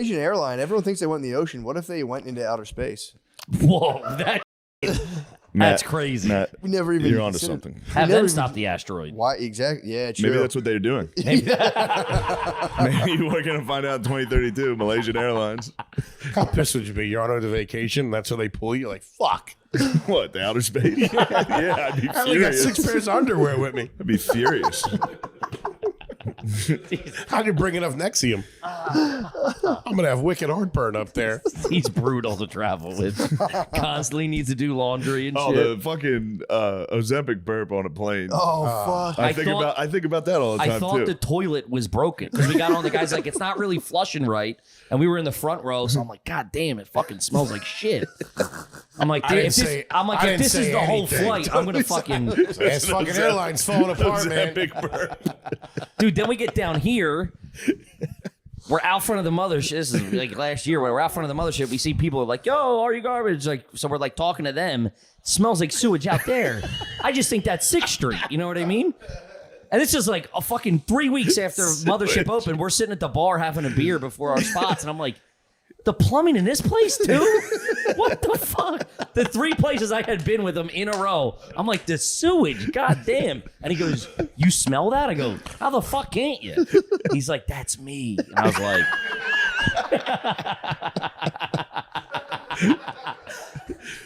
Malaysian Airlines, everyone thinks they went in the ocean. What if they went into outer space? Whoa, that's crazy. Matt, We never even. you're onto something. Have them stop the asteroid. Why exactly? Yeah, true. Maybe that's what they're doing. Maybe we're gonna find out in 2032. Malaysian Airlines. How pissed would you be? You're on a vacation. That's how they pull you. You're like, fuck. What, the outer space? Yeah, I'd be I only got furious. 6 pairs of underwear with me. I'd be furious. How'd you bring enough Nexium? I'm gonna have wicked heartburn up there. He's brutal to travel with. Constantly needs to do laundry and Oh, shit. the fucking Ozempic burp on a plane. Oh fuck! I think about that all the time I thought too. the toilet was broken because we got on. The guy's like, it's not really flushing right, and we were in the front row. So I'm like, God damn, it fucking smells like shit. I'm like, I didn't if say- this, I'm like, I if didn't this is say the whole anything. flight, I'm gonna fucking This fucking airline's falling apart, man. Ozempic burp. dude. Then we get down here. We're out front of the mothership. This is like last year. We're out front of the mothership. We see people like, "Yo, are you garbage?" Like, so we're like talking to them. It smells like sewage out there. I just think that's 6th Street. You know what I mean? And it's just like a fucking 3 weeks after mothership opened. We're sitting at the bar having a beer before our spots, and I'm like, the plumbing in this place too? What the fuck? The 3 places I had been with him in a row. I'm like, the sewage, goddamn. And he goes, you smell that? I go, how the fuck can't you? He's like, that's me. And I was like,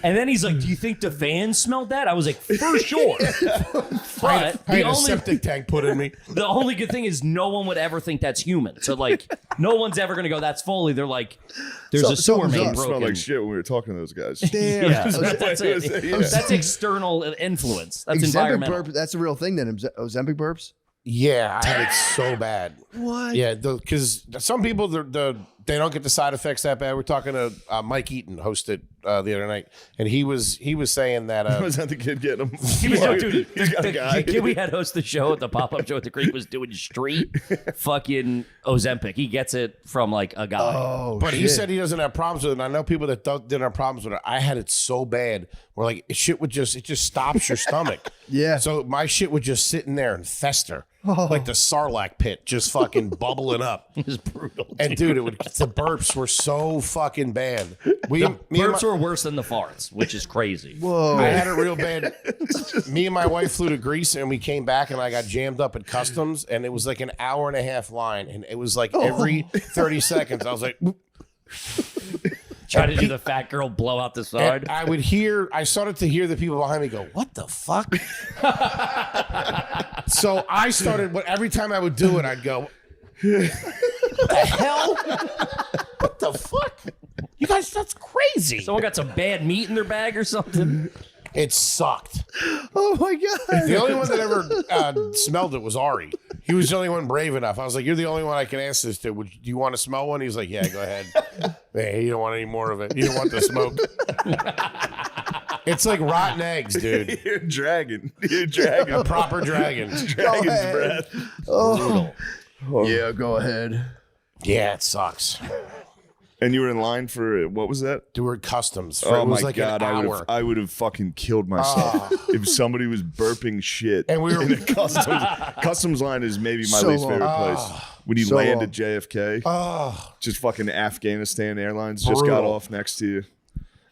and then he's like, do you think the fans smelled that? I was like, for sure. But I had a septic tank put in me. the only good thing is no one would ever think that's human. So like, no one's ever gonna go, that's Foley. They're like, there's a sewer main It smelled broken. like shit when we were talking to those guys. Damn. Yeah, so that's it. Yeah. That's external influence. That's Ozempic environmental. burp. That's a real thing. Then Ozempic burps. Yeah, I had it so bad. What? Yeah, because some people they don't get the side effects that bad. We're talking to Mike Eaton, hosted the other night, and he was saying that Was that the kid getting him? He was dude, He's got a guy. the kid we had host the show at the pop-up show at the Creek was doing street fucking Ozempic. He gets it from like a guy. Oh, But he shit. said he doesn't have problems with it. And I know people that didn't have problems with it. I had it so bad where like shit would it just stops your stomach. Yeah. So my shit would just sit in there and fester. Like the Sarlacc pit, just fucking bubbling up. It was brutal. And dude, the burps were so fucking bad. Me and Burps my- were worse than the farts, which is crazy. Whoa. I had it real bad. Me and my wife flew to Greece and we came back and I got jammed up at customs and it was like an hour and a half line and it was like every 30 seconds I was like, "Whoop." Try to do the fat girl blow out the side. and I started to hear the people behind me go, what the fuck? So I started, every time I would do it, I'd go, what the hell? What the fuck? You guys, that's crazy. Someone got some bad meat in their bag or something. It sucked. Oh my god. The only one that ever smelled it was Ari. He was the only one brave enough. I was like, you're the only one I can ask this to. Do you want to smell one? He's like, yeah, go ahead. Hey, you don't want any more of it. You don't want the smoke. It's like rotten eggs, dude. You're a dragon. You're a dragon. A proper dragon. Dragon's ahead. breath. Oh. Yeah, go ahead. Yeah, it sucks. And you were in line for, what was that? Doing customs. For, Oh it was my like God, an hour. I would have fucking killed myself if somebody was burping shit. And we were- in a customs line is maybe my So least long. favorite place. When you So land long. at JFK, Oh, just fucking Afghanistan Airlines just got Brutal. off next to you.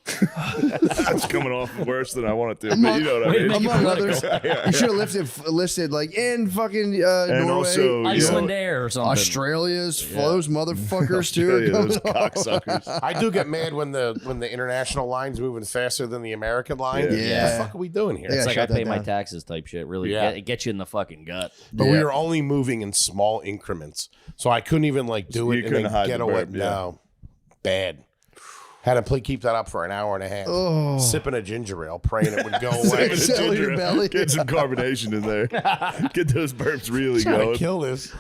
It's coming off worse than I want it to, but you know what I Wait a mean. minute. Among others, you should have listed like in fucking And Norway, also, Iceland Air or something. Australia's flows motherfuckers too. Australia, those Coming on. cocksuckers. I do get mad when the international line's moving faster than the American line. Yeah. What Yeah. the fuck are we doing here? Yeah. It's like shut I pay that my down. taxes type shit. Really, Yeah. it gets you in the fucking gut. But Yeah. we were only moving in small increments, so I couldn't even like do So it you and couldn't then hide get the away. burp, yeah. No, bad. Had to keep that up for an hour and a half. Oh. Sipping a ginger ale, praying it would go away. Settle your belly. Get some carbonation in there. Get those burps really Trying going. to kill this.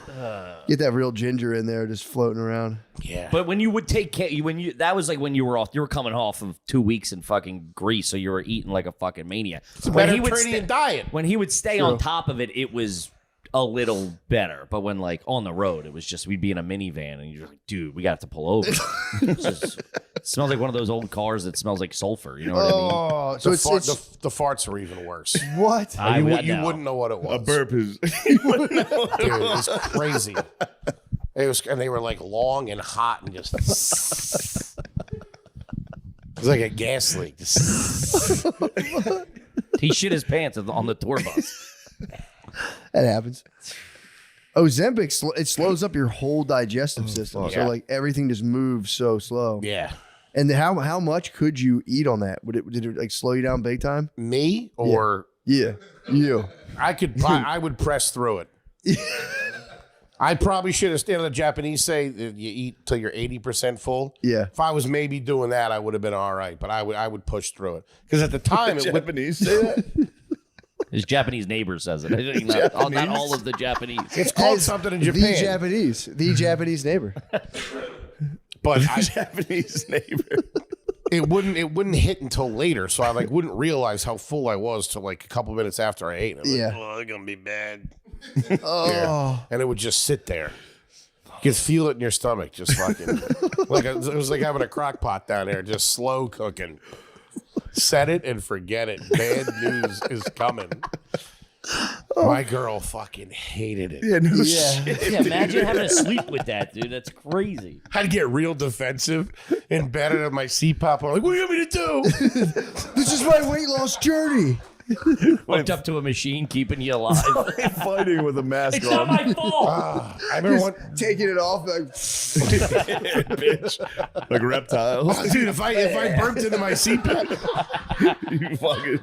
Get that real ginger in there, just floating around. Yeah. But when you would take care, that was like when you were coming off of 2 weeks in fucking Greece, so you were eating like a fucking maniac. Mediterranean diet. When he would stay on top of it, it was a little better. But when like on the road, it was just we'd be in a minivan and you're like, dude, we got to pull over. It smells like one of those old cars that smells like sulfur. You know what I mean? Oh, so The, it's the farts are even worse. what? You wouldn't know what it was. A burp is. Dude, it's crazy. And they were like long and hot and just. It was like a gas leak. He shit his pants on the tour bus. That happens. Ozempic, it slows up your whole digestive system. fuck. So Yeah. like everything just moves so slow. Yeah. And how much could you eat on that? Did it like slow you down big time? Me or Yeah, you. I would press through it. I probably should have stayed on the Japanese say that you eat till you're 80% full. Yeah. If I was maybe doing that, I would have been all right. But I would push through it because at the time it would. Japanese say that? His Japanese neighbor says it. I think not all of the Japanese. It's called something in Japan. The Japanese neighbor. But Japanese neighbor. it wouldn't hit until later, so I like wouldn't realize how full I was till like a couple minutes after I ate. I was Yeah. like, oh, it's gonna be bad. Oh, Yeah. And it would just sit there. You could feel it in your stomach, just fucking it was like having a crock pot down there, just slow cooking. Set it and forget it. Bad news is coming. My girl fucking hated it. Yeah, no yeah. Yeah, imagine having to sleep with that, dude. That's crazy. I'd get real defensive in bed at my CPAP. I'm like, what do you want me to do? This is my weight loss journey. Hooked up to a machine keeping you alive. Fighting with a mask It's not on. my fault. I remember one. Taking it off like Bitch. Like reptiles. Dude, if I burped into my CPAP, You fucking.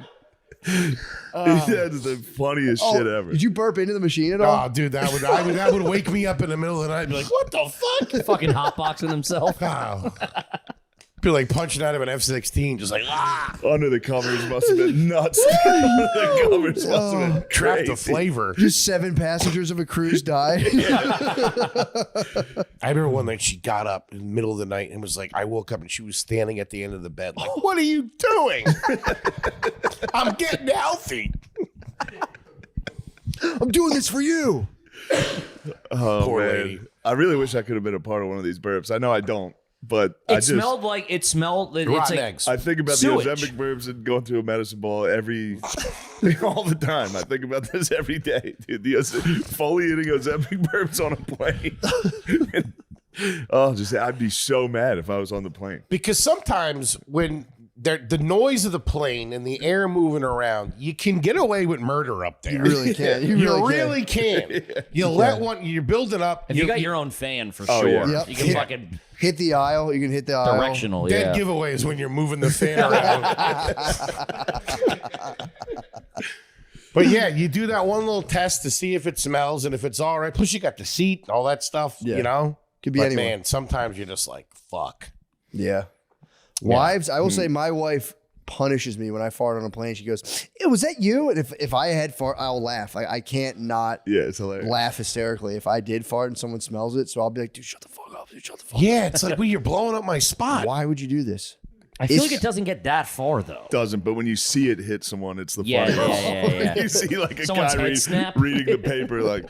That's the funniest shit ever. Did you burp into the machine at all? oh, dude, that would wake me up in the middle of the night and be like, what the fuck? Fucking hotboxing himself. Oh. Be like punching out of an F-16, just like, Under the covers must have been nuts. Under the covers must have been trap crazy. the flavor. Just 7 passengers of a cruise died. I remember one night she got up in the middle of the night and was like, I woke up and she was standing at the end of the bed like, what are you doing? I'm getting healthy. I'm doing this for you. Oh, Poor man. lady. I really wish I could have been a part of one of these burps. I know I don't, but It smelled like it's Rotten like eggs. I think about Sewage. the Ozempic burps and going through a medicine ball all the time. I think about this every day. Dude, Foley eating Ozempic burps on a plane. I'd be so mad if I was on the plane. Because sometimes when the noise of the plane and the air moving around, you can get away with murder up there. You really can. You really can. You let one, you're building up. if you got your own fan for Oh, sure. yeah. Yep. You can Yeah. fucking hit the aisle. You can hit the aisle. directional, Dead yeah. giveaways when you're moving the fan around. But yeah, you do that one little test to see if it smells and if it's all right. Plus, you got the seat, all that stuff, Yeah. you know? Could be But anyone. man, sometimes you're just like, fuck. Yeah. Wives, I will say my wife punishes me when I fart on a plane. She goes, was that you? And if I had fart, I'll laugh. I can't not Yeah, it's hilarious. laugh hysterically if I did fart and someone smells it. So I'll be like, dude, shut the fuck up. Dude, shut the fuck Yeah, it's like, well, you're blowing up my spot. up. Why would you do this? I feel like It's- it doesn't get that far though. Doesn't, but when you see it hit someone, it's the Yeah, funniest. yeah. You see like a Someone's guy head snap. reading the paper, like,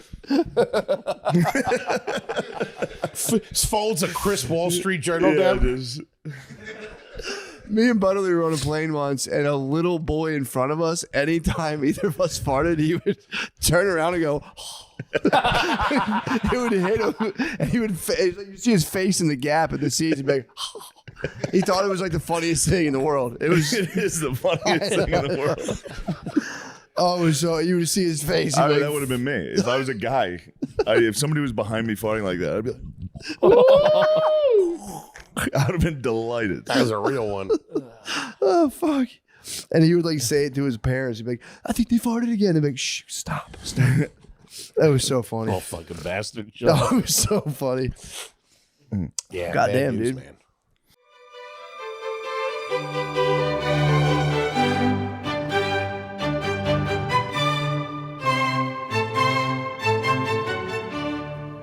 Folds a Chris Wall Street Journal yeah, down. just, Me and Butterly were on a plane once, and a little boy in front of us, anytime either of us farted, he would turn around and go, it would hit him, and he would, you see his face in the gap at the seats, and be like, he thought it was like the funniest thing in the world. It was, it is the funniest thing in the world. oh, it was so, you would see his face. he'd I be mean, like, that would have been me. If I was a guy, if somebody was behind me farting like that, I'd be like, I would have been delighted. That was a real one. oh, fuck. And he would like say it to his parents. He'd be like, I think they farted again. They'd be like, shh, stop. That was so funny. Oh, fucking bastard. Oh, it was so funny. Yeah, Goddamn, bad news, dude. man.